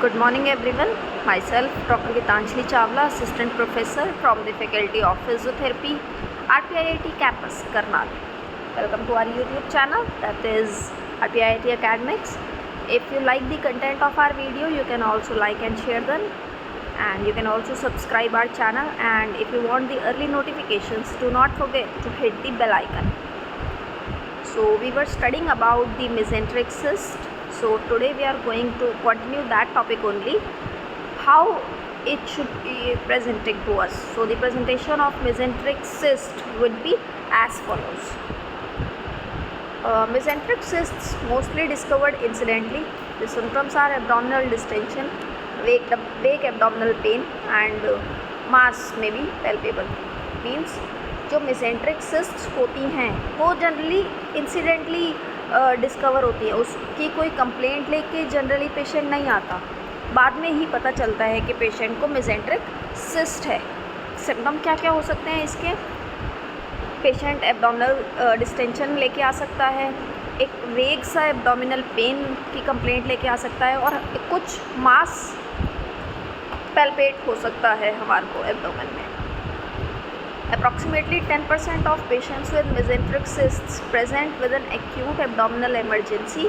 Good morning everyone. Myself Dr. Gitanjali Chawla, Assistant Professor from the Faculty of Physiotherapy, RPIIT campus, Karnal. Welcome to our YouTube channel, that is RPIIT Academics. If you like the content of our video, you can also like and share them, and you can also subscribe our channel, and if you want the early notifications, do not forget to hit the bell icon. So we were studying about the mesenteric cyst. So today we are going to continue that topic only, how it should be presenting to us. So the presentation of mesenteric cyst would be as follows. Mesenteric cysts mostly discovered incidentally. The symptoms are abdominal distension, vague abdominal pain, and mass may be palpable. Means जो mesenteric cysts होती हैं वो generally incidentally discover होती है, उसकी कोई complaint लेके generally patient नहीं आता, बाद में ही पता चलता है कि पेशेंट को mesenteric cyst है. सिम्टम क्या क्या हो सकते हैं इसके? पेशेंट एब्डोमिनल डिस्टेंशन लेके आ सकता है, एक वेग सा एब्डोमिनल पेन की कंप्लेंट लेके आ सकता है, और कुछ मास पैल्पेट हो सकता है हमारे को एब्डोमेन में. Approximately 10% of patients with mesenteric cysts present with an acute abdominal emergency.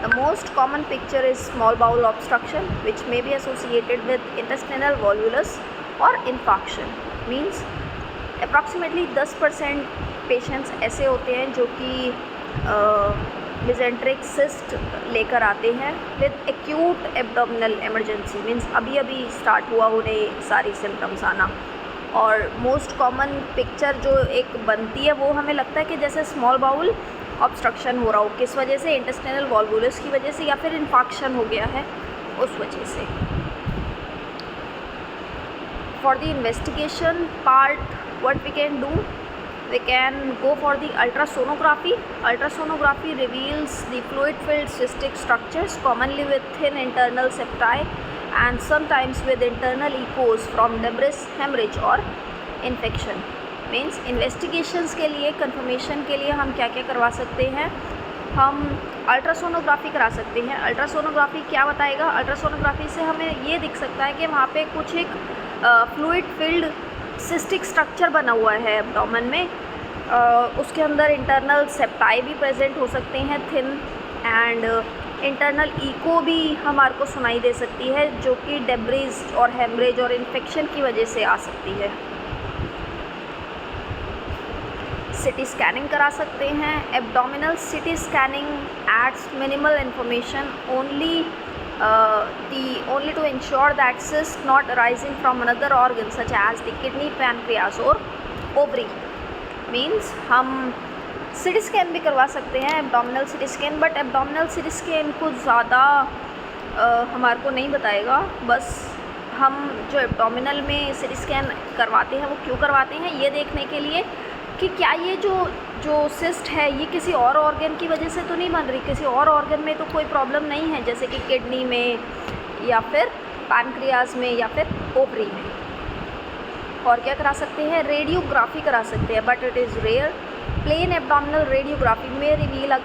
The most common picture is small bowel obstruction, which may be associated with intestinal volvulus or infarction. Means approximately 10% patients ऐसे होते हैं जो कि mesenteric cyst लेकर आते हैं with acute abdominal emergency. Means अभी अभी स्टार्ट हुआ उन्हें सारी सिम्टम्स आना. और मोस्ट कॉमन पिक्चर जो एक बनती है वो हमें लगता है कि जैसे स्मॉल बाउल ऑब्स्ट्रक्शन हो रहा हो. किस वजह से? इंटेस्टिनल वॉल्वुलस की वजह से, या फिर इन्फाक्शन हो गया है उस वजह से. For the investigation part what we can do, we can go for the ultrasonography. Ultrasonography reveals the fluid filled cystic structures, commonly with thin internal septi and sometimes with internal echoes from debris, hemorrhage और infection. Means investigations के लिए, confirmation के लिए हम क्या क्या करवा सकते हैं? हम अल्ट्रासोनोग्राफी करा सकते हैं. अल्ट्रासोनोग्राफी क्या बताएगा? अल्ट्रासोनोग्राफी से हमें ये दिख सकता है कि वहाँ पे कुछ एक फ्लूइड फिल्ड सिस्टिक स्ट्रक्चर बना हुआ है एब्डोमेन में. उसके अंदर इंटरनल सेप्टाई भी प्रेजेंट हो सकते हैं, थिन, एंड इंटरनल इको भी हमारे को सुनाई दे सकती है, जो कि डेब्रिज और हेमरेज और इन्फेक्शन की वजह से आ सकती है. सिटी स्कैनिंग करा सकते हैं. Abdominal CT scanning adds minimal information only to ensure that cyst not arising from another organ such as the kidney, pancreas और ovary. Means हम सिटी स्कैन भी करवा सकते हैं, abdominal CT scan, but abdominal CT scan कुछ ज़्यादा हमारे को नहीं बताएगा. बस हम जो एब्डोमिनल में सिटी स्कैन करवाते हैं वो क्यों करवाते हैं, ये देखने के लिए कि क्या ये जो सिस्ट है ये किसी और ऑर्गन की वजह से तो नहीं बन रही, किसी और ऑर्गन में तो कोई प्रॉब्लम नहीं है, जैसे कि किडनी में या फिर पैनक्रियाज में या फिर ओवरी में. और क्या करा सकते हैं? रेडियोग्राफी करा सकते हैं, but it is rare. Plain abdominal radiography में reveal a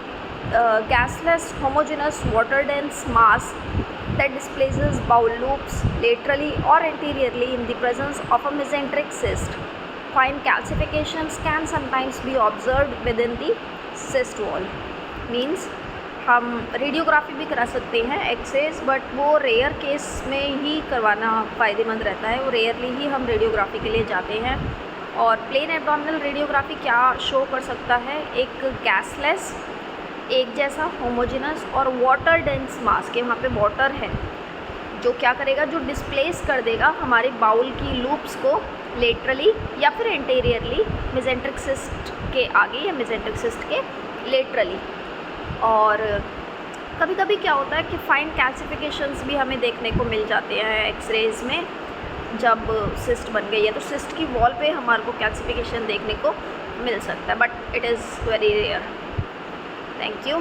gasless homogeneous water dense mass that displaces bowel loops laterally or anteriorly in the presence of a mesenteric cyst. Fine calcifications can sometimes be observed within the cyst wall. Means हम radiography भी करा सकते हैं, X-rays, but वो rare case में ही करवाना फ़ायदेमंद रहता है. वो रेयरली ही हम रेडियोग्राफी के लिए जाते हैं. और प्लेन एब्डोमिनल रेडियोग्राफी क्या शो कर सकता है? एक गैसलेस, एक जैसा होमोजेनस और वाटर डेंस मास के वहाँ पे वाटर है, जो क्या करेगा? जो डिस्प्लेस कर देगा हमारे बाउल की लूप्स को लेटरली या फिर एंटेरियरली मेसेंट्रिक सिस्ट के आगे या मेसेंट्रिक सिस्ट के लेटरली. और कभी कभी क्या होता है कि फाइन कैल्सिफिकेशंस भी हमें देखने को मिल जाते हैं एक्सरेज में. जब सिस्ट बन गई है तो सिस्ट की वॉल पे हमारे को कैल्सिफिकेशन देखने को मिल सकता है, but it is very rare. Thank you.